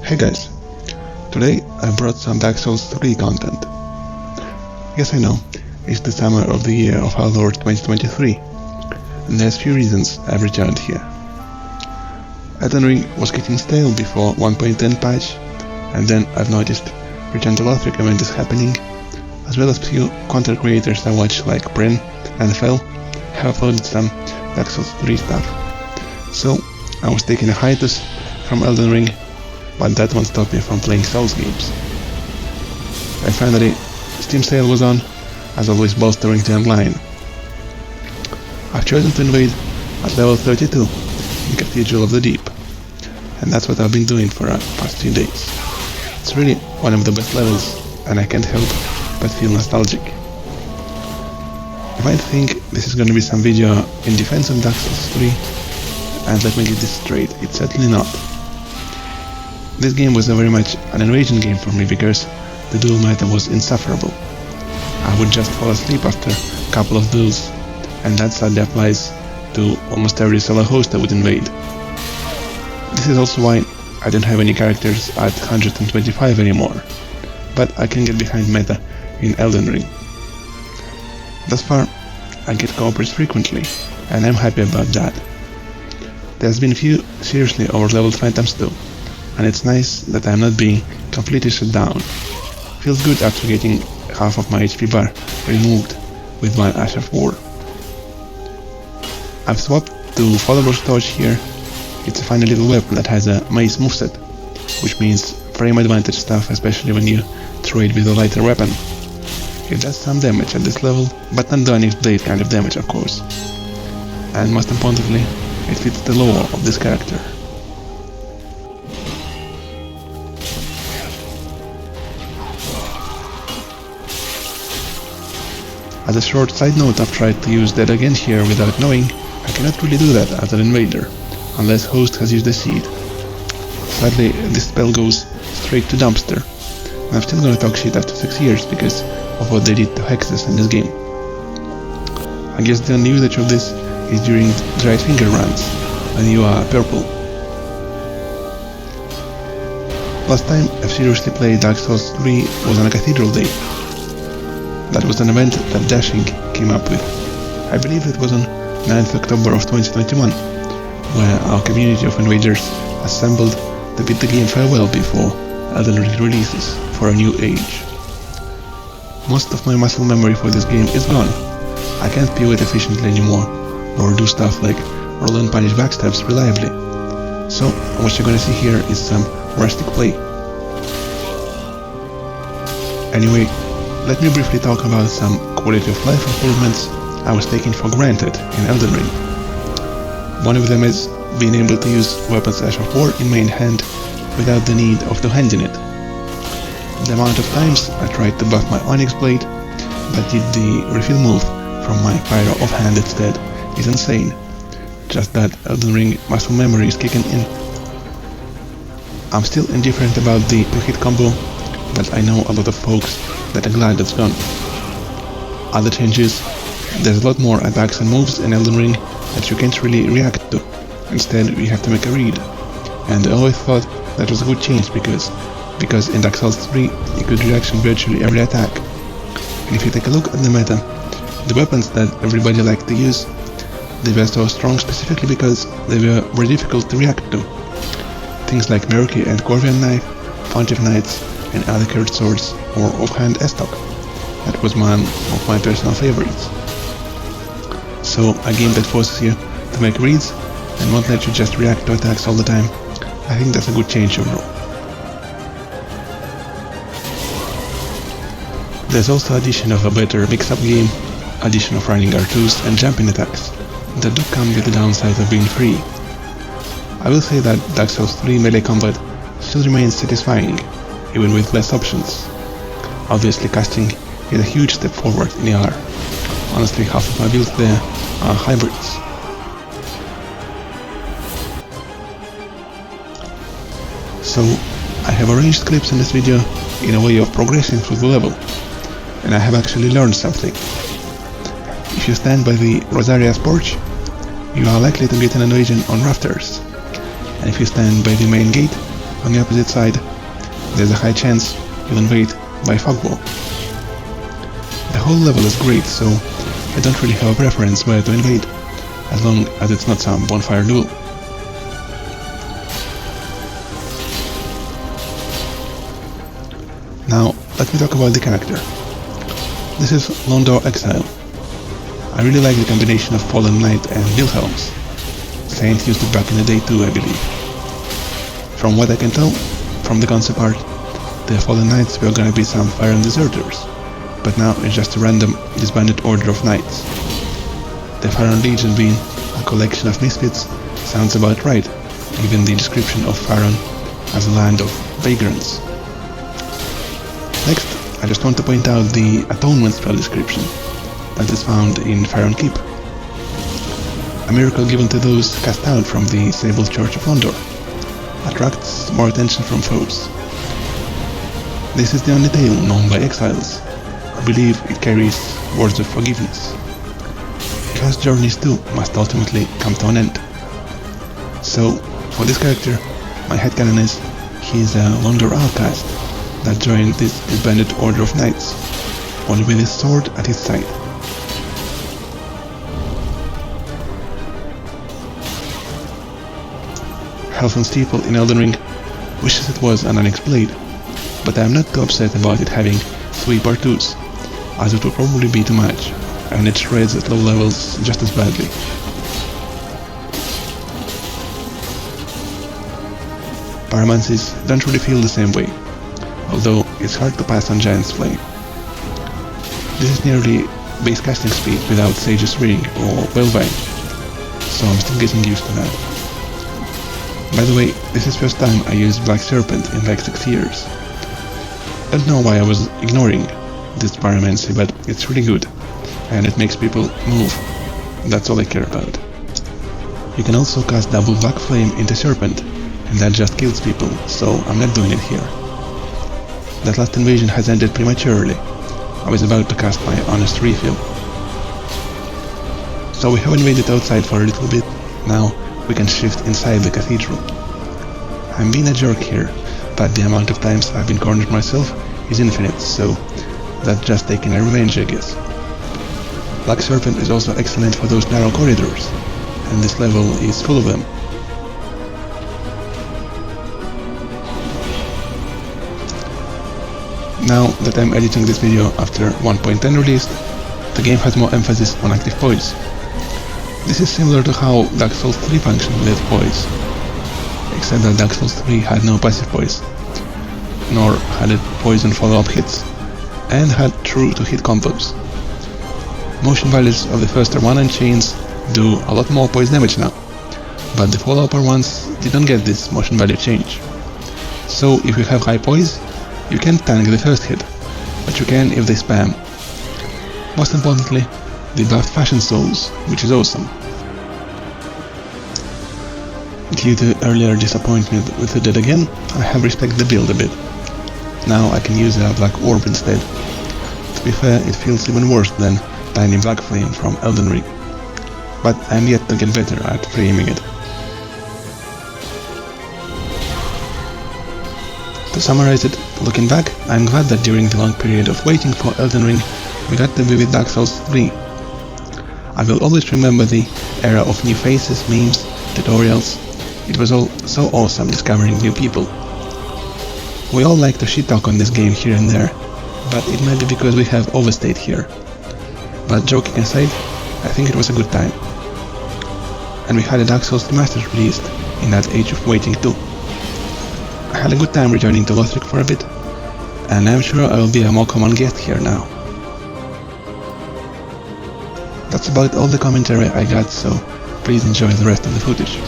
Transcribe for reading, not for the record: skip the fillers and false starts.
Hey guys, today I brought some Dark Souls 3 content. Yes, I know, it's the summer of the year of our Lord 2023, and there's few reasons I've returned here. Elden Ring was getting stale before 1.10 patch, and then I've noticed Return to Lothric event is happening, as well as few content creators I watch like Bren and Fel have uploaded some Dark Souls 3 stuff. So I was taking a hiatus from Elden Ring, but that won't stop me from playing Souls games. And finally, Steam sale was on, as always bolstering the online. I've chosen to invade at level 32 in Cathedral of the Deep, and that's what I've been doing for the past few days. It's really one of the best levels, and I can't help but feel nostalgic. You might think this is going to be some video in defense of Dark Souls 3, and let me get this straight, it's certainly not. This game was very much an invasion game for me because the duel meta was insufferable. I would just fall asleep after a couple of duels, and that sadly applies to almost every solo host I would invade. This is also why I don't have any characters at 125 anymore, but I can get behind meta in Elden Ring. Thus far, I get co-ops frequently, and I'm happy about that. There's been few seriously over-leveled phantoms too, and it's nice that I'm not being completely shut down. Feels good after getting half of my HP bar removed with one Ash of War. I've swapped to Follower's Torch here. It's a funny little weapon that has a mace moveset, which means frame advantage stuff, especially when you throw it with a lighter weapon. It does some damage at this level, but not the Onyx Blade kind of damage, of course. And most importantly, it fits the lore of this character. As a short side note, I've tried to use that again here without knowing I cannot really do that as an invader, unless host has used a seed. Sadly, this spell goes straight to dumpster, and I'm still gonna talk shit after 6 years because of what they did to hexes in this game. I guess the only usage of this is during dried finger runs, when you are purple. Last time I've seriously played Dark Souls 3 was on a Cathedral day. That was an event that Dashing came up with. I believe it was on 9th October of 2021, where our community of invaders assembled to bid the game farewell before Elden Ring releases for a new age. Most of my muscle memory for this game is gone. I can't pivot efficiently anymore, or do stuff like roll and punish backstabs reliably. So what you're gonna see here is some rustic play. Anyway, let me briefly talk about some quality of life improvements I was taking for granted in Elden Ring. One of them is being able to use weapons Ash of War in main hand without the need of two-handing it. The amount of times I tried to buff my Onyx Blade, but did the refill move from my Pyro offhand instead is insane. Just that Elden Ring muscle memory is kicking in. I'm still indifferent about the two-hit combo, but I know a lot of folks that are glad it's gone. Other changes: there's a lot more attacks and moves in Elden Ring that you can't really react to. Instead, you have to make a read. And I always thought that was a good change because in Dark Souls 3 you could reaction virtually every attack. And if you take a look at the meta, the weapons that everybody liked to use, they were so strong specifically because they were very difficult to react to. Things like Murky and Corvian Knife, Pontiff Knights, and other curved swords, or offhand Estok. That was one of my personal favorites. So a game that forces you to make reads and won't let you just react to attacks all the time, I think that's a good change overall. There's also addition of a better mix-up game, addition of running R2s and jumping attacks, that do come with the downside of being free. I will say that Dark Souls 3 melee combat still remains satisfying, even with less options. Obviously casting is a huge step forward in AR. Honestly, half of my builds there are hybrids. So, I have arranged clips in this video in a way of progressing through the level, and I have actually learned something. If you stand by the Rosaria's porch, you are likely to get an invasion on rafters, and if you stand by the main gate, On the opposite side, there's a high chance you'll invade by fog wall. The whole level is great, so I don't really have a preference where to invade, as long as it's not some bonfire duel. Now, let me talk about the character. This is Londor Exile. I really like the combination of Fallen Knight and Wilhelms. Saint used it back in the day too, I believe. From what I can tell, from the concept art, the Fallen Knights were gonna be some Faron deserters, but now it's just a random disbanded order of knights. The Faron Legion being a collection of misfits sounds about right, given the description of Faron as a land of vagrants. Next, I just want to point out the Atonement spell description that is found in Faron Keep. A miracle given to those cast out from the Sable Church of Londor. Attracts more attention from foes. This is the only tale known by exiles. I believe it carries words of forgiveness. Cursed journeys too must ultimately come to an end. So, for this character, my headcanon is he's a Londor outcast that joined this disbanded order of knights, only with his sword at his side. Helfen Steeple in Elden Ring wishes it was an onyx blade, but I am not too upset about it having 3 R2s, as it would probably be too much, and it shreds at low levels just as badly. Pyromancies don't really feel the same way, although it's hard to pass on Giant's Flame. This is nearly base casting speed without Sage's Ring or Wellvine, so I'm still getting used to that. By the way, this is the first time I used Black Serpent in like 6 years. Don't know why I was ignoring this pyromancy, but it's really good, and it makes people move. That's all I care about. You can also cast double Black Flame into Serpent, and that just kills people, so I'm not doing it here. That last invasion has ended prematurely. I was about to cast my Honest Refill. So we have invaded outside for a little bit. Now we can shift inside the Cathedral. I'm being a jerk here, but the amount of times I've been cornered myself is infinite, so that's just taking a revenge, I guess. Black Serpent is also excellent for those narrow corridors, and this level is full of them. Now that I'm editing this video after 1.10 release, the game has more emphasis on active poise. This is similar to how Dark Souls 3 functioned with poise, except that Dark Souls 3 had no passive poise, nor had it poison follow-up hits, and had true to hit combos. Motion values of the first R1 chains do a lot more poise damage now, but the follow-up R1s didn't get this motion value change. So if you have high poise, you can't tank the first hit, but you can if they spam. Most importantly, they buffed Fashion Souls, which is awesome. Due to earlier disappointment with the Dead Again, I have respected the build a bit. Now I can use a Black Orb instead. To be fair, it feels even worse than Tiny Black Flame from Elden Ring, but I'm yet to get better at framing it. To summarize it, looking back, I'm glad that during the long period of waiting for Elden Ring, we got to be with Dark Souls 3. I will always remember the era of new faces, memes, tutorials. It was all so awesome discovering new people. We all like to shit talk on this game here and there, but it might be because we have overstayed here. But joking aside, I think it was a good time. And we had a Dark Souls Remastered released in that age of waiting too. I had a good time returning to Lothric for a bit, and I'm sure I will be a more common guest here now. That's about all the commentary I got, so please enjoy the rest of the footage.